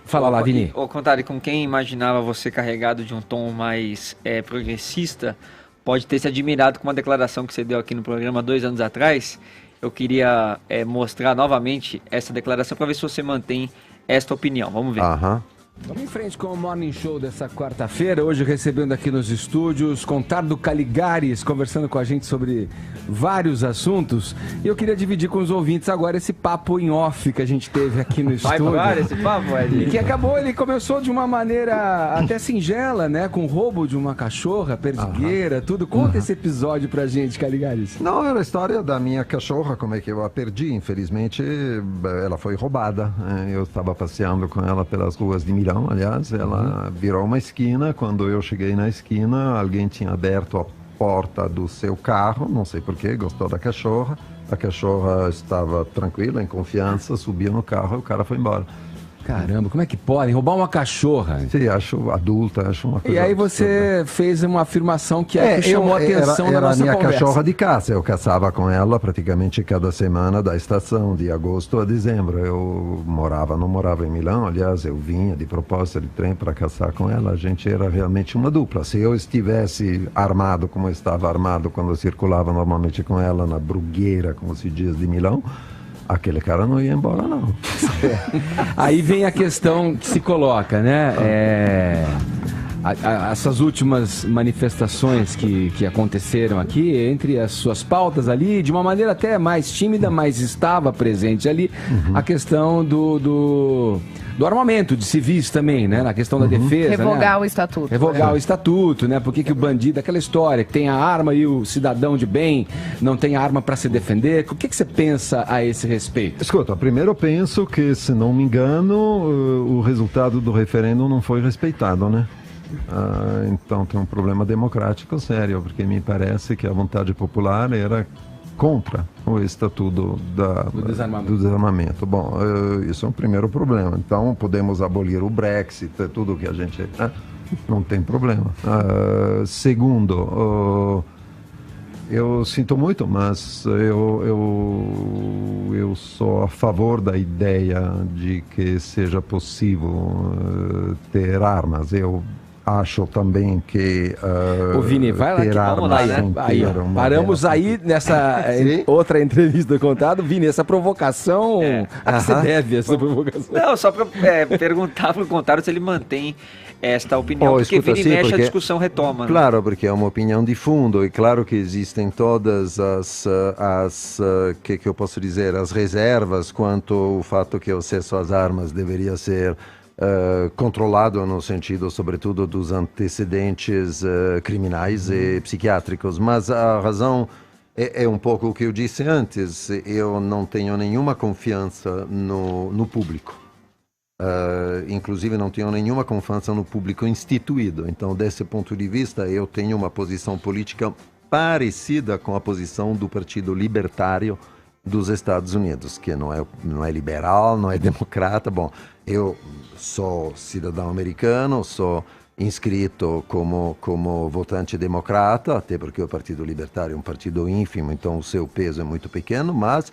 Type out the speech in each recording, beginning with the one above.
Fala lá, Vini. Ao contrário, com quem imaginava você carregado de um tom mais progressista, pode ter se admirado com uma declaração que você deu aqui no programa 2 anos atrás. Eu queria mostrar novamente essa declaração para ver se você mantém esta opinião. Vamos ver. Vamos em frente com o Morning Show dessa quarta-feira, hoje recebendo aqui nos estúdios Contardo Caligares, conversando com a gente sobre vários assuntos. E eu queria dividir com os ouvintes agora esse papo em off que a gente teve aqui no estúdio. Vai esse papo, Ed? E que ele começou de uma maneira até singela, né? Com o roubo de uma cachorra, perdigueira, tudo. Conta esse episódio pra gente, Caligares. Não, era a história da minha cachorra, como é que eu a perdi. Infelizmente, ela foi roubada. Eu estava passeando com ela pelas ruas de Milão. Aliás, ela virou uma esquina. Quando eu cheguei na esquina, alguém tinha aberto a porta do seu carro, não sei porquê, gostou da cachorra. A cachorra estava tranquila, em confiança, subiu no carro e o cara foi embora. Caramba, como é que podem roubar uma cachorra? Sim, acho adulta, acho uma coisa E aí você fez uma afirmação que chamou a atenção na era nossa minha conversa. Cachorra de caça, eu caçava com ela praticamente cada semana da estação, de agosto a dezembro. Eu não morava em Milão, aliás, eu vinha de propósito de trem para caçar com ela. A gente era realmente uma dupla. Se eu estivesse armado como eu estava armado quando eu circulava normalmente com ela na Brugueira, como se diz, de Milão, aquele cara não ia embora, não. Aí vem a questão que se coloca, né? Essas últimas manifestações que aconteceram aqui, entre as suas pautas ali, de uma maneira até mais tímida, mas estava presente ali, a questão do armamento de civis também, né? Na questão da defesa. Revogar né? o estatuto. Revogar o estatuto, né? Porque que o bandido, aquela história, que tem a arma e o cidadão de bem não tem a arma para se defender. O que você pensa a esse respeito? Escuta, primeiro eu penso que, se não me engano, o resultado do referendo não foi respeitado, né? Então tem um problema democrático sério, porque me parece que a vontade popular era contra o estatuto do desarmamento. Bom, isso é um primeiro problema. Então podemos abolir o Brexit, tudo que a gente... não tem problema. Segundo, eu sinto muito, mas eu sou a favor da ideia de que seja possível ter armas. Eu acho também que Ô Vini, vai lá, vamos lá, né? Paramos aí nessa outra entrevista contada. Vini, essa provocação, a que você deve essa provocação? Não, só para perguntar para o Contário se ele mantém esta opinião, porque vira e mexe a discussão retoma. Claro, porque é uma opinião de fundo, e claro que existem todas as que eu posso dizer, as reservas quanto ao fato que o acesso às armas deveria ser controlado no sentido, sobretudo, dos antecedentes criminais e psiquiátricos. Mas a razão é um pouco o que eu disse antes. Eu não tenho nenhuma confiança no público. Inclusive não tenho nenhuma confiança no público instituído. Então, desse ponto de vista, eu tenho uma posição política parecida com a posição do Partido Libertário dos Estados Unidos, que não é liberal, não é democrata. Bom, eu sou cidadão americano, sou inscrito como votante democrata, até porque o Partido Libertário é um partido ínfimo, então o seu peso é muito pequeno, mas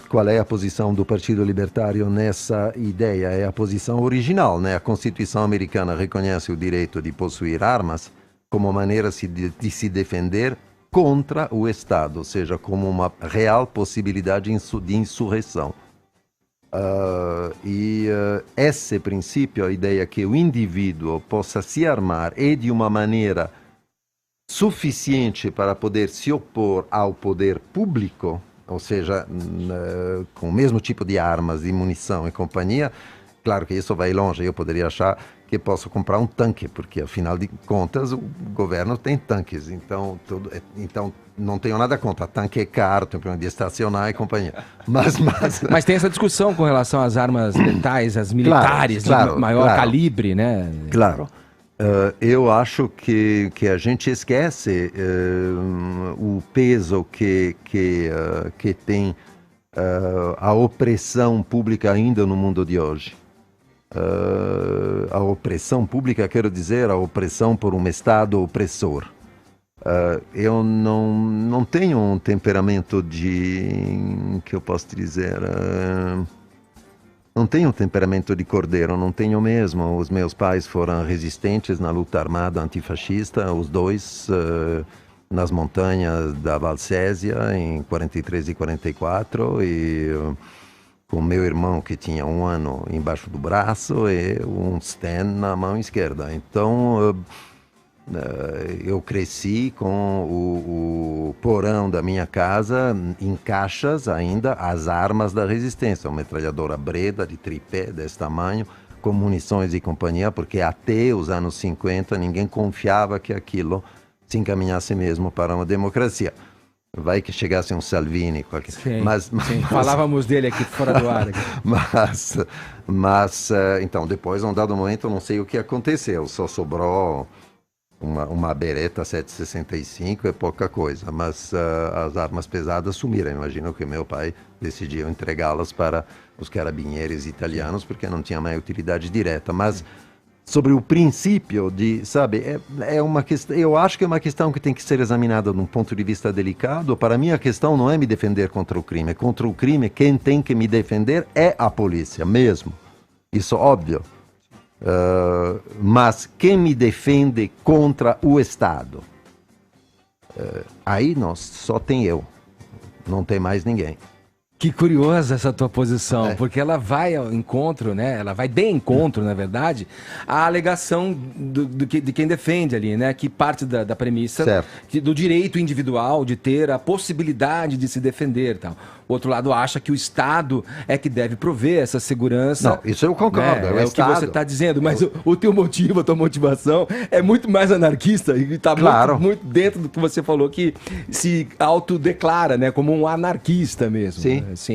qual é a posição do Partido Libertário nessa ideia? É a posição original, né? A Constituição americana reconhece o direito de possuir armas como maneira de se defender contra o Estado, ou seja, como uma real possibilidade de insurreição. Esse princípio, a ideia que o indivíduo possa se armar de uma maneira suficiente para poder se opor ao poder público, ou seja, com o mesmo tipo de armas, de munição e companhia, claro que isso vai longe. Eu poderia achar que posso comprar um tanque, porque afinal de contas o governo tem tanques, então não tenho nada contra. Tanque é caro, tem problema de estacionar e companhia. Mas tem essa discussão com relação às armas letais, as militares, de maior calibre, né? Claro. Eu acho que a gente esquece o peso que tem a opressão pública ainda no mundo de hoje. A opressão pública, quero dizer, a opressão por um Estado opressor. Eu não tenho um temperamento que eu posso dizer, não tenho temperamento de cordeiro, não tenho mesmo. Os meus pais foram resistentes na luta armada antifascista, os dois nas montanhas da Valsésia em 43 e 44, e com meu irmão que tinha 1 ano embaixo do braço e um Sten na mão esquerda. Então eu cresci com o porão da minha casa em caixas ainda as armas da resistência, uma metralhadora Breda de tripé desse tamanho, com munições e companhia, porque até os anos 50 ninguém confiava que aquilo se encaminhasse mesmo para uma democracia. Vai que chegasse um Salvini, qualquer... Sim, sim. Falávamos dele aqui fora do ar. Então, depois, num dado momento, eu não sei o que aconteceu, só sobrou uma Beretta 765, é pouca coisa, mas as armas pesadas sumiram. Imagino que meu pai decidiu entregá-las para os carabinieri italianos, porque não tinha mais utilidade direta. Mas sobre o princípio de, sabe, é uma questão, eu acho que é uma questão que tem que ser examinada de um ponto de vista delicado. Para mim, a questão não é me defender contra o crime. Contra o crime, quem tem que me defender é a polícia mesmo. Isso é óbvio. Mas quem me defende contra o Estado? Aí só tem eu, não tem mais ninguém. Que curiosa essa tua posição, porque ela vai ao encontro, né? Ela vai de encontro, na verdade, à alegação de quem defende ali, né? Que parte da premissa do direito individual de ter a possibilidade de se defender, tal. O outro lado acha que o Estado é que deve prover essa segurança. Não, isso eu concordo. Né? É o que você está dizendo, mas o teu motivo, a tua motivação é muito mais anarquista e está muito dentro do que você falou, que se autodeclara, né, como um anarquista mesmo. Sim. Sim.